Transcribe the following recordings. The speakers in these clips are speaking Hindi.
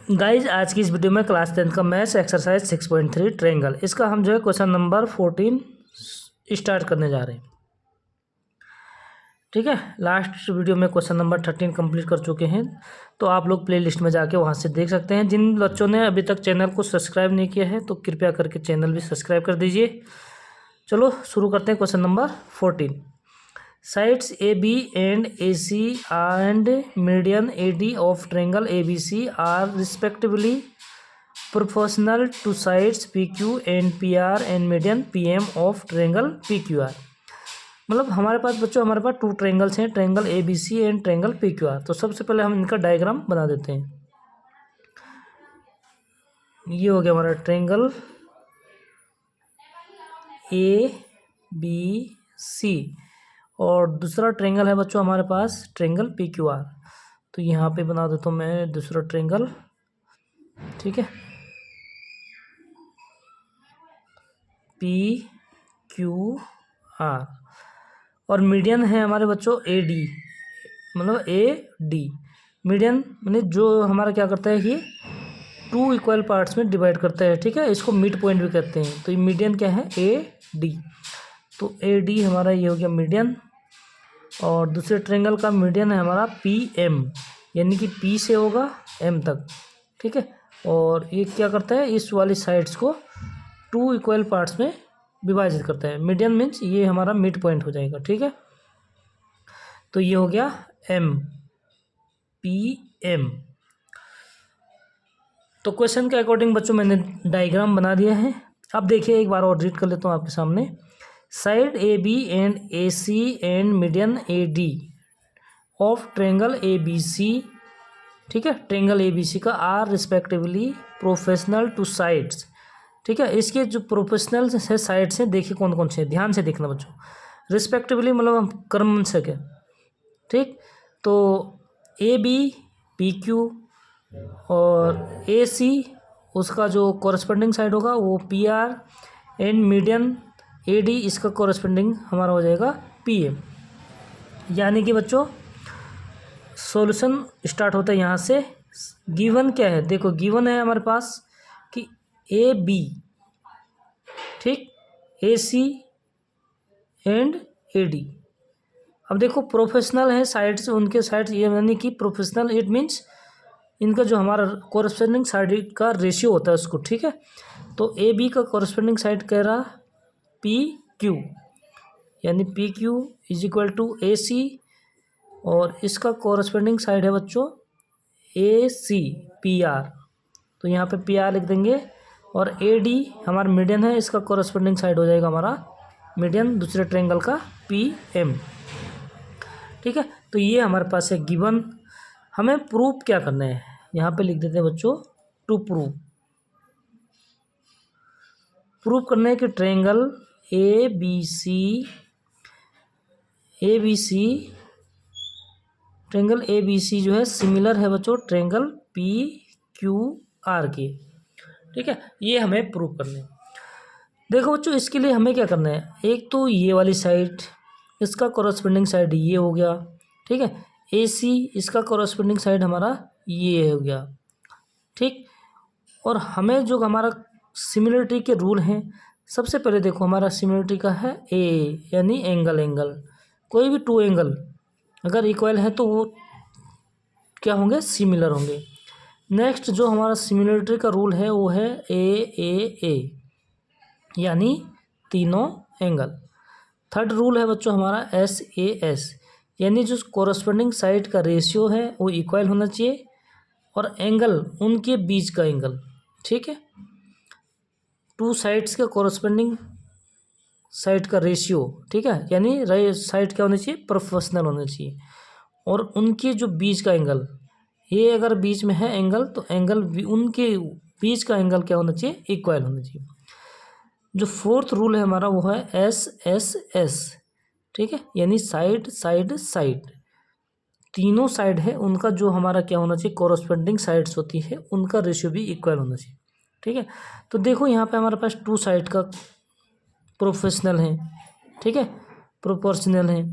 गाइज आज की इस वीडियो में क्लास 10 का मैथ्स एक्सरसाइज 6.3 ट्रायंगल, इसका हम जो है क्वेश्चन नंबर 14 स्टार्ट करने जा रहे हैं। ठीक है, लास्ट वीडियो में क्वेश्चन नंबर 13 कंप्लीट कर चुके हैं, तो आप लोग प्लेलिस्ट में जाके वहां से देख सकते हैं। जिन बच्चों ने अभी तक चैनल को सब्सक्राइब नहीं किया है तो कृपया करके चैनल भी सब्सक्राइब कर दीजिए। चलो शुरू करते हैं question number 14। Sides AB and AC and median AD of triangle ABC are respectively proportional to sides PQ and PR and median PM of triangle PQR। मतलब हमारे पास टू ट्रायंगल्स हैं, triangle ABC and triangle PQR। तो सबसे पहले हम इनका डायग्राम बना देते हैं। ये हो गया हमारा ट्रायंगल ABC और दूसरा ट्रायंगल है बच्चों हमारे पास ट्रायंगल PQR। तो यहाँ पे बना देता हूँ मैं दूसरा ट्रायंगल। ठीक है, PQR और मीडियन है हमारे बच्चों AD, मतलब AD। मीडियन मैंने जो हमारा क्या करता है, ये टू इक्वल पार्ट्स में डिवाइड करता है। ठीक है, इसको मिड पॉइंट भी कहते हैं। तो ये मीडियन क्या है, AD। तो AD हमारा ये हो गया मीडियन और दूसरे ट्रायंगल का मीडियन है हमारा PM, यानी कि P से होगा M तक। ठीक है, और ये क्या करता है, इस वाली साइड्स को टू इक्वल पार्ट्स में विभाजित करता है। मीडियन मीन्स ये हमारा मिड पॉइंट हो जाएगा। ठीक है, तो ये हो गया PM। तो क्वेश्चन के अकॉर्डिंग बच्चों मैंने डायग्राम बना दिया है। अब देखिए एक बार और रीड कर लेता हूँ आपके सामने। Side AB and AC and median AD of triangle ABC। ठीक है, ट्रायंगल ABC का are respectively professional to sides. ठीक है, इसके जो प्रोफेशनल है साइड्स हैं, देखिए कौन कौन से हैं, ध्यान से देखना बच्चों। रिस्पेक्टिवली मतलब हम कर्म से क्या, ठीक, तो AB PQ और AC उसका जो कॉरस्पॉन्डिंग साइड होगा वो PR एंड मीडियन AD इसका कॉरस्पॉन्डिंग हमारा हो जाएगा PM। यानी कि बच्चों सॉल्यूशन स्टार्ट होता है यहाँ से। गिवन क्या है, देखो गिवन है हमारे पास कि AB, ठीक, AC एंड AD। अब देखो प्रोफेशनल है साइड्स, उनके साइड्स, ये यानी कि प्रोफेशनल इट मीन्स इनका जो हमारा कॉरस्पॉन्डिंग साइड का रेशियो होता है उसको। ठीक है, तो AB का कॉरस्पॉन्डिंग साइड कह रहा PQ, यानी PQ is equal to AC और इसका कॉरस्पॉन्डिंग साइड है बच्चों AC PR। तो यहाँ पे PR लिख देंगे और AD हमारा मीडियन है, इसका कॉरस्पॉन्डिंग साइड हो जाएगा हमारा मीडियन दूसरे ट्रायंगल का PM। ठीक है, तो ये हमारे पास है गिवन। हमें प्रूफ क्या करना है, यहाँ पे लिख देते हैं बच्चों टू प्रूफ करना है कि ट्रायंगल ABC जो है सिमिलर है बच्चों ट्रायंगल PQR के। ठीक है, ये हमें प्रूफ करना है। देखो बच्चों इसके लिए हमें क्या करना है, एक तो ये वाली साइड, इसका कॉरस्पॉन्डिंग साइड ये हो गया। ठीक है, AC इसका कॉरस्पॉन्डिंग साइड हमारा ये हो गया। ठीक, और हमें जो हमारा सिमिलरिटी के रूल हैं, सबसे पहले देखो हमारा सिमिलरिटी का है A, यानी एंगल। कोई भी टू एंगल अगर इक्वल है तो वो क्या होंगे, सिमिलर होंगे। नेक्स्ट जो हमारा सिमिलरिटी का रूल है वो है AAA, यानी तीनों एंगल। थर्ड रूल है बच्चों हमारा SAS, यानी जो कॉरस्पॉन्डिंग साइड का रेशियो है वो इक्वल होना चाहिए और एंगल उनके बीच का एंगल। ठीक है, टू साइड्स का कॉरस्पॉन्डिंग साइड का रेशियो। ठीक है, यानी साइड क्या होनी चाहिए, प्रोपोर्शनल होना चाहिए और उनके जो बीच का एंगल, ये अगर बीच में है एंगल तो एंगल उनके बीच का एंगल क्या होना चाहिए, इक्वल होना चाहिए। जो फोर्थ रूल है हमारा वो है SSS। ठीक है, यानी साइड तीनों साइड है उनका जो हमारा क्या होना चाहिए, कॉरस्पॉन्डिंग साइड्स होती है उनका रेशियो भी इक्वल होना चाहिए। ठीक है, तो देखो यहाँ पे हमारे पास टू साइड का प्रोफेशनल है। ठीक है, प्रोपोर्शनल है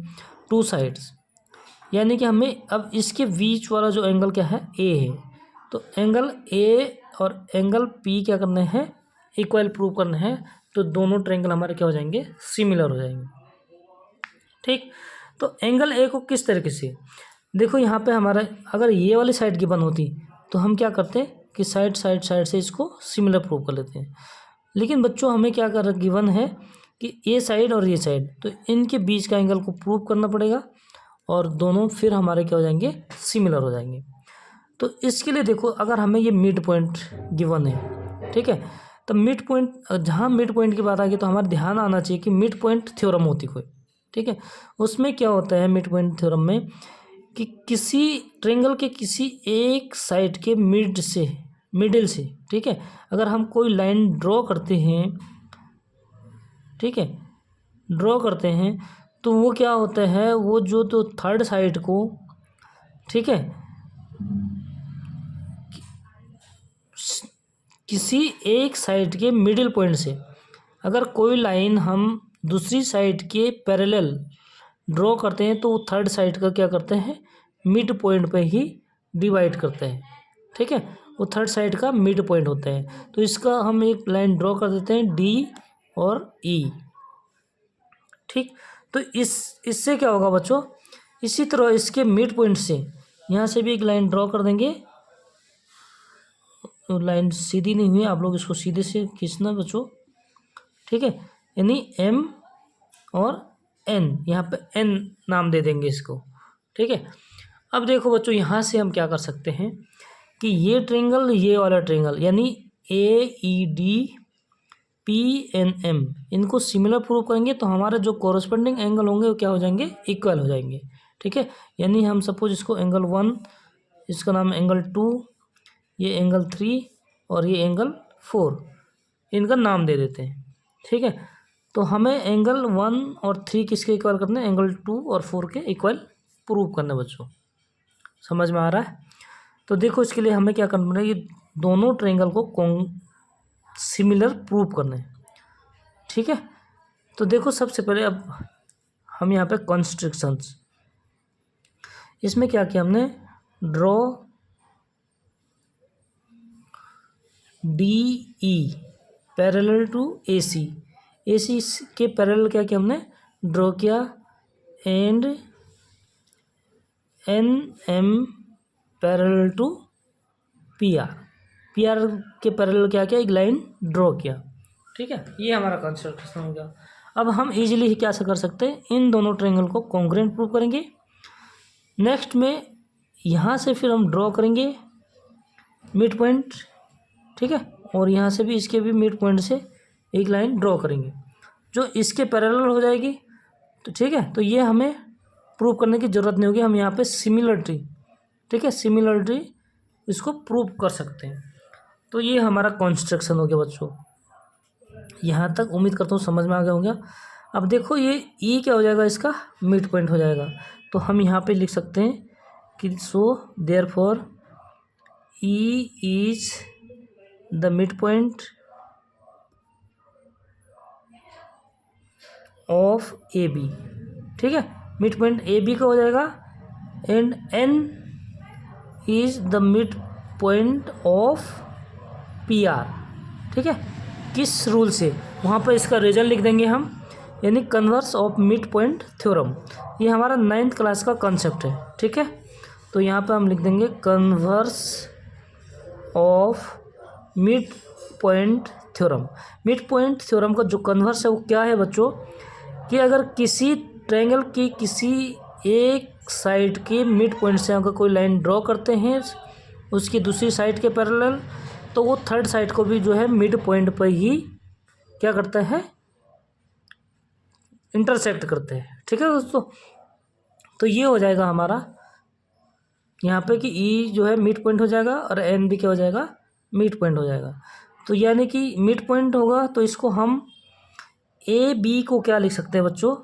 टू साइड्स, यानी कि हमें अब इसके बीच वाला जो एंगल क्या है A है। तो एंगल ए और एंगल पी क्या करने हैं, इक्वल प्रूव करने हैं। तो दोनों ट्रायंगल हमारे क्या हो जाएंगे, सिमिलर हो जाएंगे। ठीक, तो एंगल ए को किस तरीके से, देखो यहाँ पे हमारा अगर ये वाली साइड गिवन होती तो हम क्या करते कि साइड से इसको सिमिलर प्रूव कर लेते हैं। लेकिन बच्चों हमें क्या कर गिवन है कि ये साइड और ये साइड, तो इनके बीच का एंगल को प्रूव करना पड़ेगा और दोनों फिर हमारे क्या हो जाएंगे, सिमिलर हो जाएंगे। तो इसके लिए देखो अगर हमें ये मिड पॉइंट गिवन है, ठीक है, तो मिड पॉइंट, जहाँ मिड पॉइंट की बात आ गई तो हमारा ध्यान आना चाहिए कि मिड पॉइंट थ्योरम होती कोई, ठीक है। उसमें क्या होता है मिड पॉइंट थ्योरम में कि किसी ट्रायंगल के किसी एक साइड के मिडिल से, ठीक है, अगर हम कोई लाइन ड्रॉ करते हैं, ठीक है, ड्रॉ करते हैं तो वो क्या होता है, वो जो तो थर्ड साइड को, ठीक है, किसी एक साइड के मिडिल पॉइंट से अगर कोई लाइन हम दूसरी साइड के पैरेलल ड्रॉ करते हैं तो वो थर्ड साइड का क्या करते हैं, मिड पॉइंट पे ही डिवाइड करते हैं, ठीक है, वो थर्ड साइड का मिड पॉइंट होता है। तो इसका हम एक लाइन ड्रॉ कर देते हैं डी और ई, ठीक। तो इससे क्या होगा बच्चों, इसी तरह इसके मिड पॉइंट से यहाँ से भी एक लाइन ड्रॉ कर देंगे। तो लाइन सीधी नहीं हुई, आप लोग इसको सीधे से खींचना बच्चों, ठीक है, यानी एम और एन, यहाँ पे एन नाम दे देंगे इसको, ठीक है। अब देखो बच्चों यहाँ से हम क्या कर सकते हैं कि ये ट्रायंगल, ये वाला ट्रायंगल यानी A E D P N M, इनको सिमिलर प्रूव करेंगे तो हमारे जो कोरस्पोंडिंग एंगल होंगे वो क्या हो जाएंगे, इक्वल हो जाएंगे, ठीक है। यानी हम सपोज इसको एंगल 1, इसका नाम एंगल 2, ये एंगल 3 और ये एंगल 4, इनका नाम दे देते हैं, ठीक है। तो हमें एंगल 1 और 3 किसके इक्वल करने हैं, एंगल 2 और 4 के इक्वल प्रूव करने बच्चों, समझ में आ रहा है। तो देखो इसके लिए हमें क्या करना है, ये दोनों ट्रायंगल को सिमिलर प्रूव करने हैं, ठीक है। तो देखो सबसे पहले अब हम यहाँ पे कंस्ट्रक्शंस, इसमें क्या किया हमने, draw D E parallel to A C के पैरेलल क्या किया हमने, ड्रॉ किया, and N M parallel to P R के पैरेलल क्या किया, एक लाइन ड्रॉ किया, ठीक है। ये हमारा कंस्ट्रक्शन हो गया। अब हम इजीली क्या कर सकते हैं, इन दोनों ट्रायंगल को कॉन्ग्रुएंट प्रूव करेंगे। नेक्स्ट में यहाँ से फिर हम ड्रॉ करेंगे मिड पॉइंट, ठीक है, और यहाँ से भी इसके भी मिड पॉइंट से एक लाइन ड्रॉ करेंगे जो इसके पैरेलल हो जाएगी, तो ठीक है। तो ये हमें प्रूव करने की ज़रूरत नहीं होगी, हम यहाँ पे सिमिलरिटी, ठीक है, सिमिलरिटी इसको प्रूव कर सकते हैं। तो ये हमारा कंस्ट्रक्शन हो गया बच्चों, यहाँ तक उम्मीद करता हूँ समझ में आ गया होगा। अब देखो ये ई क्या हो जाएगा, इसका मिड पॉइंट हो जाएगा। तो हम यहाँ पे लिख सकते हैं कि so therefore E is the mid point of A B, ठीक है, मिड पॉइंट ए बी का हो जाएगा, and N is the mid point of P R, ठीक है। किस रूल से, वहाँ पर इसका रीजन लिख देंगे हम, यानी converse of mid point theorem. ये हमारा 9th क्लास का कॉन्सेप्ट है, ठीक है। तो यहाँ पर हम लिख देंगे converse of mid point theorem. Mid point theorem का जो कन्वर्स है वो क्या है बच्चों, कि अगर किसी ट्रायंगल की किसी एक साइड के मिड पॉइंट से अगर कोई लाइन ड्रॉ करते हैं उसकी दूसरी साइड के पैरेलल, तो वो थर्ड साइड को भी जो है मिड पॉइंट पर ही क्या करता है, इंटरसेक्ट करते हैं, ठीक है दोस्तों। तो ये हो जाएगा हमारा यहाँ पे कि ई जो है मिड पॉइंट हो जाएगा और एन भी क्या हो जाएगा, मिड पॉइंट हो जाएगा। तो यानी कि मिड पॉइंट होगा तो इसको हम ए बी को क्या लिख सकते हैं बच्चों,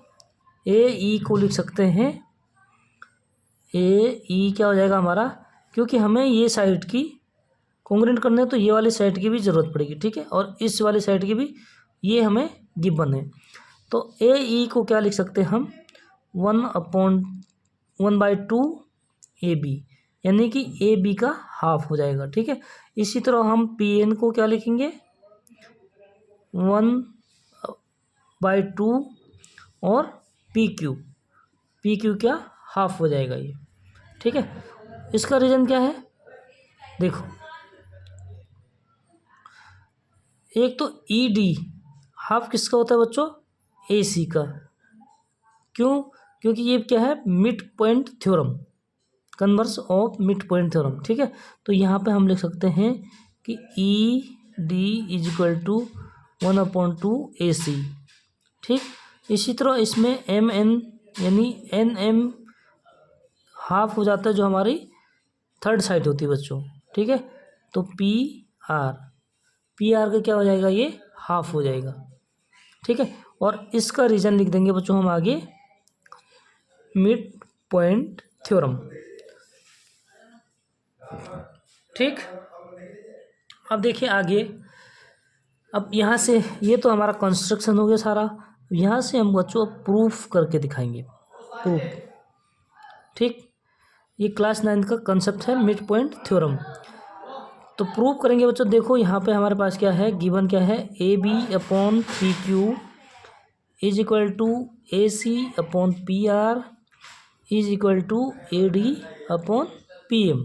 ए ई को लिख सकते हैं, ए ई क्या हो जाएगा हमारा, क्योंकि हमें ये साइड की कॉन्ग्रुएंट करने तो ये वाली साइड की भी ज़रूरत पड़ेगी, ठीक है, और इस वाली साइड की भी, ये हमें गिवन है। तो ए ई को क्या लिख सकते हैं हम, 1/2 ए बी, यानी कि ए बी का हाफ हो जाएगा। ठीक है, इसी तरह हम पी एन को क्या लिखेंगे, 1/2 और पी क्यू क्या हाफ हो जाएगा ये। ठीक है, इसका रीज़न क्या है, देखो एक तो ई डी हाफ किसका होता है बच्चों, ए सी का। क्यों, क्योंकि ये क्या है, mid point theorem, converse of mid point theorem. ठीक है, तो यहाँ पे हम लिख सकते हैं कि E D is equal to 1/2 A C. ठीक, इसी तरह इसमें एम एन यानी एन एम हाफ हो जाता है, जो हमारी थर्ड साइड होती है बच्चों। ठीक है, तो पी आर का क्या हो जाएगा, ये हाफ हो जाएगा। ठीक है, और इसका रीज़न लिख देंगे बच्चों हम आगे, मिड पॉइंट थ्योरम। ठीक, अब देखिए आगे, अब यहाँ से ये तो हमारा कंस्ट्रक्शन हो गया सारा, यहाँ से हम बच्चों प्रूफ करके दिखाएंगे, प्रूफ। ठीक, ये क्लास 9 का कंसेप्ट है मिड पॉइंट थ्योरम। तो प्रूफ करेंगे बच्चों, देखो यहाँ पे हमारे पास क्या है, गिवन क्या है, A B upon P Q is equal to A C upon P R is equal to A D upon P M.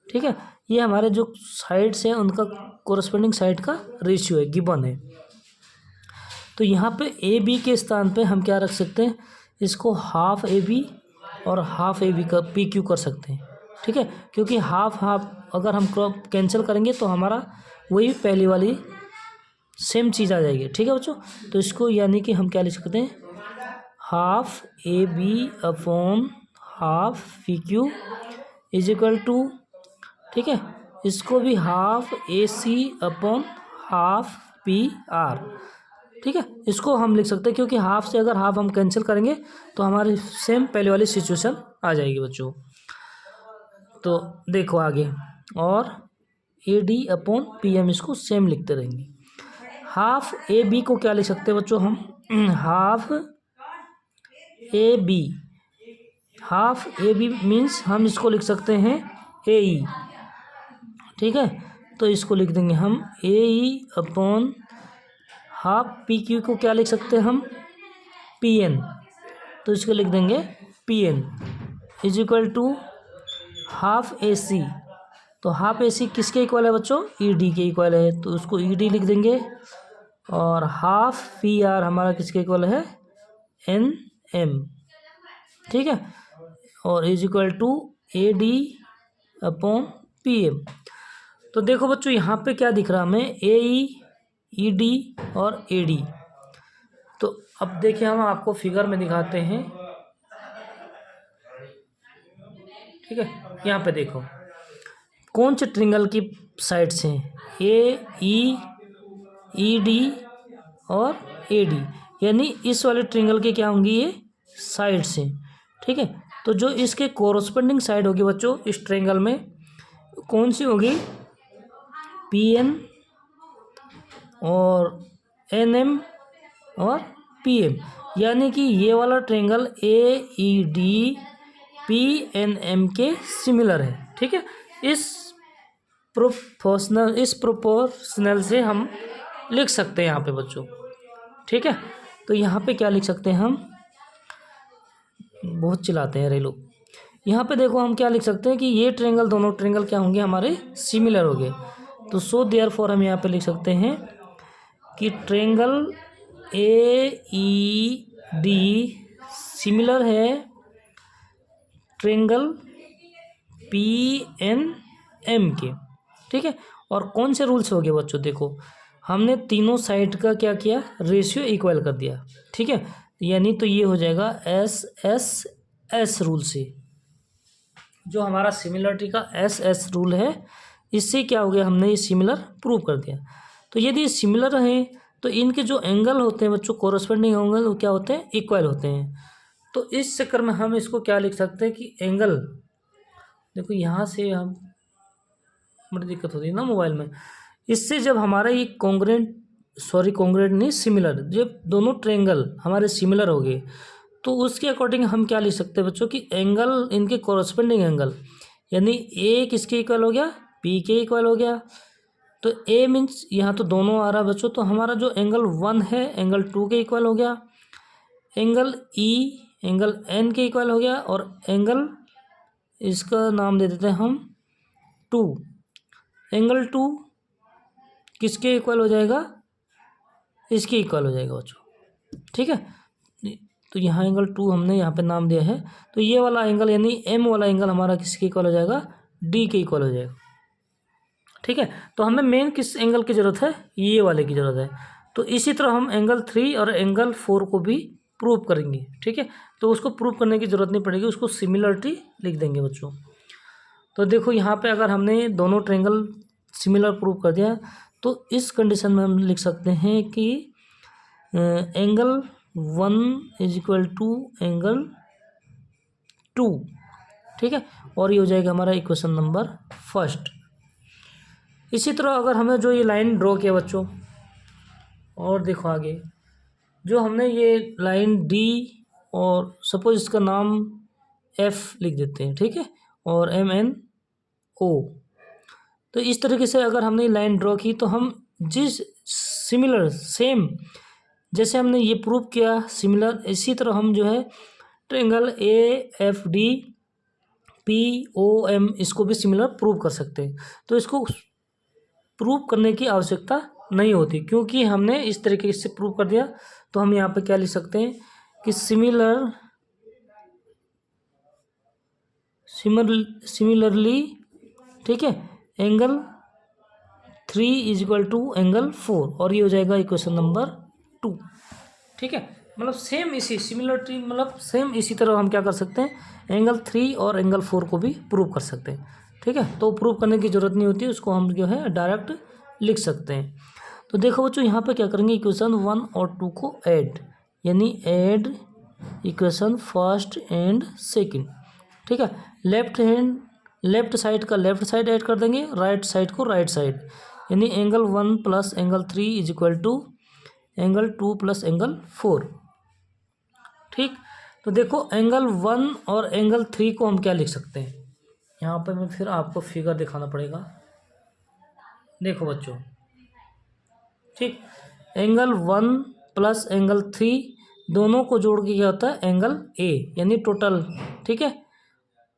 ठीक है, ये हमारे जो साइड्स हैं उनका कोरस्पोंडिंग साइड का रेशियो है, गिवन है। तो यहाँ पे ए बी के स्थान पे हम क्या रख सकते हैं, इसको हाफ ए बी और हाफ ए बी का पी क्यू कर सकते हैं। ठीक है, क्योंकि हाफ हाफ अगर हम कैंसिल करेंगे तो हमारा वही पहली वाली सेम चीज़ आ जाएगी। ठीक है बच्चों, तो इसको यानी कि हम क्या लिख सकते हैं, half A B upon half P Q is equal to, ठीक है, इसको भी half A C upon half P R. ठीक है, इसको हम लिख सकते हैं, क्योंकि हाफ से अगर हाफ हम कैंसिल करेंगे तो हमारी सेम पहले वाली सिचुएशन आ जाएगी बच्चों। तो देखो आगे, और A D upon P M इसको सेम लिखते रहेंगे। हाफ ए बी को क्या लिख सकते हैं बच्चों हम, half A B, half A B means हम इसको लिख सकते हैं ए ई। ठीक है, तो इसको लिख देंगे हम A E upon half P Q को क्या लिख सकते हैं हम, पी एन, तो इसको लिख देंगे P N is equal to half A C. तो हाफ ए सी किसके इक्वल है बच्चों, ई डी के इक्वल है, तो उसको ई डी लिख देंगे। और हाफ पी आर हमारा किसके इक्वल है, एन एम। ठीक है, और is equal to A D upon P M. तो देखो बच्चों यहाँ पे क्या दिख रहा है हमें, ए ई डी और ए डी। तो अब देखिए हम आपको फिगर में दिखाते हैं। ठीक है, यहाँ पे देखो कौन से ट्रिंगल की साइड्स हैं, ए ई डी और ए डी, यानी इस वाले ट्रिंगल के क्या होंगी, ये साइड्स हैं। ठीक है, तो जो इसके कोरस्पोंडिंग साइड होगी बच्चों इस ट्रिंगल में, कौन सी होगी, पी एन और एन एम और पी एम, यानी कि ये वाला triangle A E D P N M के सिमिलर है। ठीक है, इस प्रोपोर्शनल से हम लिख सकते हैं यहाँ पे बच्चों। ठीक है, तो यहाँ पे क्या लिख सकते हैं हम, बहुत चिल्लाते हैं रे लोग। यहाँ पे देखो हम क्या लिख सकते हैं कि ये ट्रायंगल, दोनों ट्रायंगल क्या होंगे हमारे, सिमिलर होंगे। तो सो देयरफॉर हम यहाँ पे लिख सकते हैं कि triangle A E D similar है ट्रायंगल पी एन एम के। ठीक है, और कौन से रूल्स हो गए बच्चों, देखो हमने तीनों साइड का क्या किया, रेशियो इक्वल कर दिया। ठीक है, यानी तो ये हो जाएगा एस एस एस रूल से, जो हमारा सिमिलरिटी का एस एस रूल है, इससे क्या हो गया, हमने ये सिमिलर प्रूव कर दिया। तो यदि ये सिमिलर हैं तो इनके जो एंगल होते हैं बच्चों, कोरस्पोंडिंग एंगल, वो क्या होते हैं, इक्वल होते हैं। तो इस चक्कर में हम इसको क्या लिख सकते हैं कि एंगल, देखो यहाँ से हम, बड़ी दिक्कत होती है ना मोबाइल में, इससे जब हमारा ये कॉन्ग्रुएंट नहीं, सिमिलर, जब दोनों ट्रायंगल हमारे सिमिलर हो गए तो उसके अकॉर्डिंग हम क्या लिख सकते हैं बच्चों कि एंगल, इनके कोरस्पोंडिंग एंगल यानी ए किसके इक्वल हो गया, पी के इक्वल हो गया। तो ए मीन्स यहाँ तो दोनों आ रहा है बच्चों, तो हमारा जो एंगल 1 है एंगल 2 के इक्वल हो गया, एंगल ई एंगल एन के इक्वल हो गया, और एंगल इसका नाम दे देते हैं हम 2, एंगल 2 किसके इक्वल हो जाएगा, इसके इक्वल हो जाएगा बच्चों, ठीक है। तो यहाँ एंगल 2 हमने यहाँ पे नाम दिया है, तो ये वाला एंगल यानी एम वाला एंगल हमारा किसके इक्वल हो जाएगा, डी के इक्वल हो जाएगा, ठीक है। तो हमें मेन किस एंगल की ज़रूरत है, ये वाले की ज़रूरत है। तो इसी तरह हम एंगल 3 और एंगल 4 को भी प्रूव करेंगे, ठीक है। तो उसको प्रूव करने की ज़रूरत नहीं पड़ेगी, उसको सिमिलरिटी लिख देंगे बच्चों। तो देखो यहाँ पे अगर हमने दोनों ट्रायंगल सिमिलर प्रूव कर दिया, तो इस कंडीशन में हम लिख सकते हैं कि angle 1 is equal to angle 2, ठीक है। और ये हो जाएगा हमारा इक्वेशन नंबर फर्स्ट। इसी तरह अगर हमें जो ये लाइन ड्रॉ किया बच्चों, और देखो आगे जो हमने ये लाइन डी, और सपोज इसका नाम एफ लिख देते हैं, ठीक है, और एम एन ओ। तो इस तरीके से अगर हमने लाइन ड्रॉ की, तो हम जिस सिमिलर सेम जैसे हमने ये प्रूव किया सिमिलर, इसी तरह हम जो है triangle A F D P O M इसको भी सिमिलर प्रूव कर सकते हैं। तो इसको प्रूव करने की आवश्यकता नहीं होती, क्योंकि हमने इस तरीके से प्रूव कर दिया। तो हम यहाँ पे क्या लिख सकते हैं कि सिमिलरली, ठीक है, angle 3 is equal to angle 4, और ये हो जाएगा इक्वेशन नंबर 2, ठीक है। मतलब सेम इसी सिमिलरिटी, मतलब सेम इसी तरह हम क्या कर सकते हैं, एंगल 3 और एंगल 4 को भी प्रूव कर सकते हैं, ठीक है। तो प्रूव करने की ज़रूरत नहीं होती, उसको हम जो है डायरेक्ट लिख सकते हैं। तो देखो बच्चों यहाँ पे क्या करेंगे, इक्वेशन 1 और 2 को ऐड, यानी add equation first and second, ठीक है। लेफ्ट साइड का लेफ्ट साइड ऐड कर देंगे, राइट साइड को राइट साइड, यानी angle 1 plus angle 3 is equal to angle 2 plus angle 4, ठीक। तो देखो एंगल 1 और एंगल 3 को हम क्या लिख सकते हैं, यहाँ पर मैं फिर आपको फिगर दिखाना पड़ेगा। देखो बच्चों, ठीक, एंगल 1 प्लस एंगल 3 दोनों को जोड़ के क्या होता है, एंगल ए, यानी टोटल, ठीक है।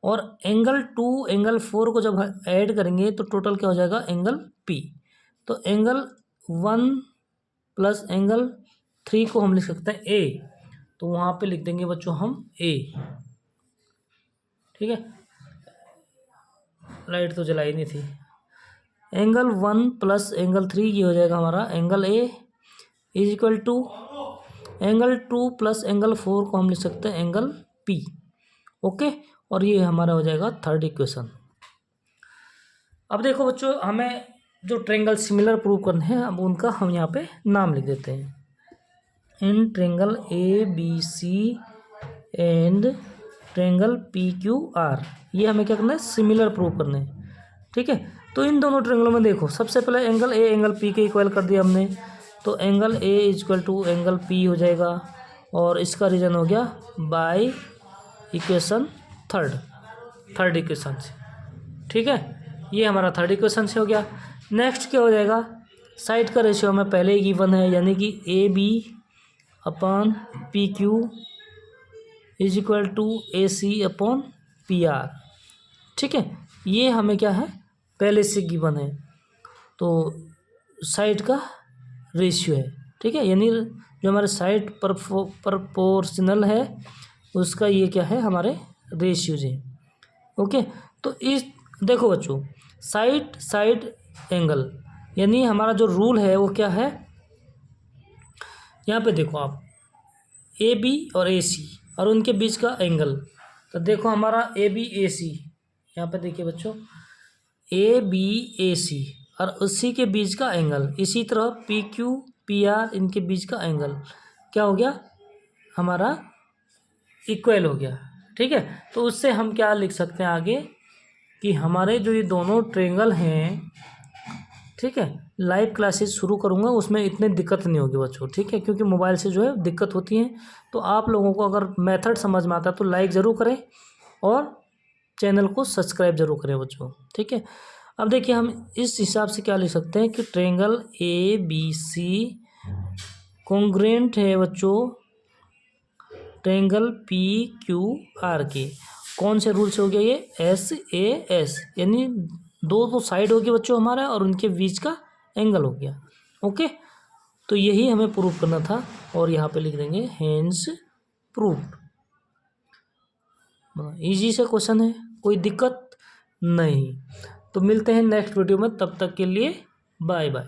और एंगल 2 एंगल 4 को जब ऐड करेंगे तो टोटल क्या हो जाएगा, एंगल पी। तो एंगल 1 प्लस एंगल 3 को हम लिख सकते हैं ए, तो वहाँ पे लिख देंगे बच्चों हम ए, ठीक है। लाइट तो जलाई नहीं थी। एंगल 1 प्लस एंगल 3 ये हो जाएगा हमारा angle A is equal to angle 2 plus angle 4 को हम लिख सकते हैं एंगल पी, ओके। और ये हमारा हो जाएगा थर्ड इक्वेशन। अब देखो बच्चों, हमें जो ट्रायंगल सिमिलर प्रूव करने हैं, अब उनका हम यहाँ पे नाम लिख देते हैं। In triangle A B C and triangle P Q R, ये हमें क्या करना है, सिमिलर प्रूव करने हैं, ठीक है। तो इन दोनों ट्रायंगलों में देखो, सबसे पहले एंगल ए एंगल पी के इक्वल कर दिया हमने, तो angle A is equal to angle P हो जाएगा, और इसका रीजन हो गया बाय इक्वेशन थर्ड इक्वेशन से, ठीक है। ये हमारा थर्ड इक्वेशन से हो गया। नेक्स्ट क्या हो जाएगा, साइड का रेशियो हमें पहले ही गिवन है, यानी कि A B upon P Q is equal to A C upon P R, ठीक है। ये हमें क्या है, पहले से गिवन है, तो साइड का रेशियो है, ठीक है, यानी जो हमारे साइड प्रपोर्शनल है उसका ये क्या है, हमारे रेशियोज है, ओके। तो इस देखो बच्चों, साइड एंगल, यानी हमारा जो रूल है वो क्या है, यहाँ पे देखो आप ए बी और ए सी और उनके बीच का एंगल, तो देखो हमारा ए बी ए सी, यहाँ पे देखिए बच्चों ए बी ए सी और उसी के बीच का एंगल, इसी तरह पी क्यू पी आर इनके बीच का एंगल क्या हो गया, हमारा इक्वल हो गया, ठीक है। तो उससे हम क्या लिख सकते हैं आगे, कि हमारे जो ये दोनों ट्रायंगल हैं, ठीक है, लाइव क्लासेस शुरू करूँगा उसमें इतने दिक्कत नहीं होगी बच्चों, ठीक है, क्योंकि मोबाइल से जो है दिक्कत होती है। तो आप लोगों को अगर मेथड समझ में आता है तो लाइक ज़रूर करें और चैनल को सब्सक्राइब जरूर करें बच्चों, ठीक है। अब देखिए हम इस हिसाब से क्या लिख सकते हैं कि ट्रायंगल ABC कॉन्ग्रुएंट है बच्चों ट्रायंगल PQR के। कौन से रूल से हो गया ये? SAS, यानी दो तो साइड हो गया बच्चों हमारा और उनके बीच का एंगल हो गया। ओके, तो यही हमें प्रूव करना था और यहाँ पे लिख देंगे हेंस प्रूव्ड। इजी से क्वेश्चन है, कोई दिक्कत नहीं। तो मिलते हैं नेक्स्ट वीडियो में, तब तक के लिए बाय बाय।